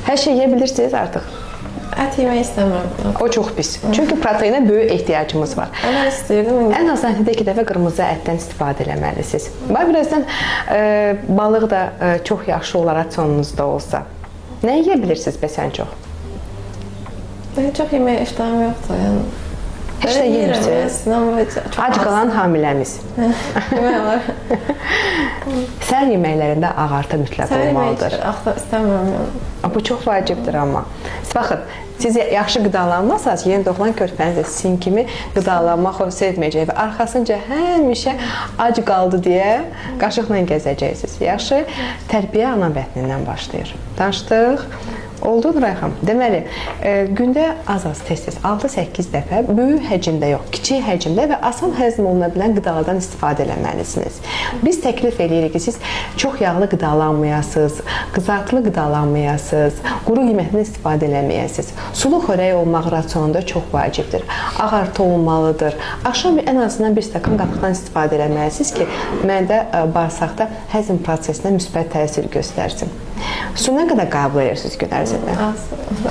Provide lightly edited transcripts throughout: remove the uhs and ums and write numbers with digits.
Hər şey yeyə bilirsiniz artıq. Ət yemək istəmirəm. O çox pis. Çünki proteinə böyük ehtiyacımız var. Mən istəyirdim. Ən azından həftədə 2 dəfə qırmızı ətdən istifadə etməlisiniz. Bax birazdan balıq da çox yaxşı olar rasionunuzda olsa. Nə yeyə bilirsiniz bəs ən çox? Çox yeməyə iştahım yoxdur. Yəni heç də yemirsiniz. Ac qalan hamiləmiz. Yemək olar. Səhər yeməklərində ağartı mütləq olmalıdır. Səhər yemək istəmirəm yəni. Bu çox vacibdir amma. Baxın, siz yaxşı qidalanmasanız, yeni doğulan körpəniz də sizin kimi qidalanmaq sevməyəcək və arxasınca həmişə ac qaldı deyə qaşıqla gəzəcəksiniz. Yaxşı, tərbiyə ana bətnindən başlayır. Danışdıq. Oldu Nurayxan. Deməli, gündə az-az, tez-tez 6-8 dəfə böyük həcmdə yox, kiçik həcmdə və asan həzm oluna bilən qidalardan istifadə etməlisiniz. Biz təklif edirik ki, siz çox yağlı qidalanmayasınız, qızartılı qidalanmayasınız, quru yeməkdən istifadə etməyəsiniz. Sulu xörək olmaq rasionunda çox vacibdir. Ağartı olmalıdır. Axşam ən azından bir stəkan qabıqdan istifadə etməlisiniz ki, mədə, bağırsaqda həzm prosesinə müsbət təsir göstərsin. Su nə qədər qəbul edirsiniz gün ərzində?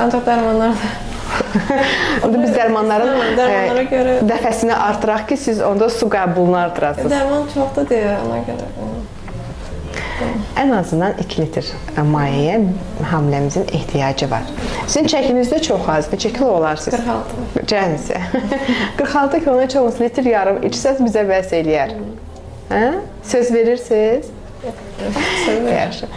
Ancaq dərmanlar. Onda biz dərmanların dəfəsini artıraq ki, siz onda su qəbulunu artırasınız. Dərman çoxdur deyə ona görə. Ən azından 2 litr mayəyə hamiləmizin ehtiyacı var. Sizin çəkinizdə çox azdır. Neçə kilo olarsınız? 46. Cənsi. 46 kilo neçə olsun? Litr yarım içsəz bizə bəs eləyər. Söz verirsiniz? Söz verir. Yaxşı.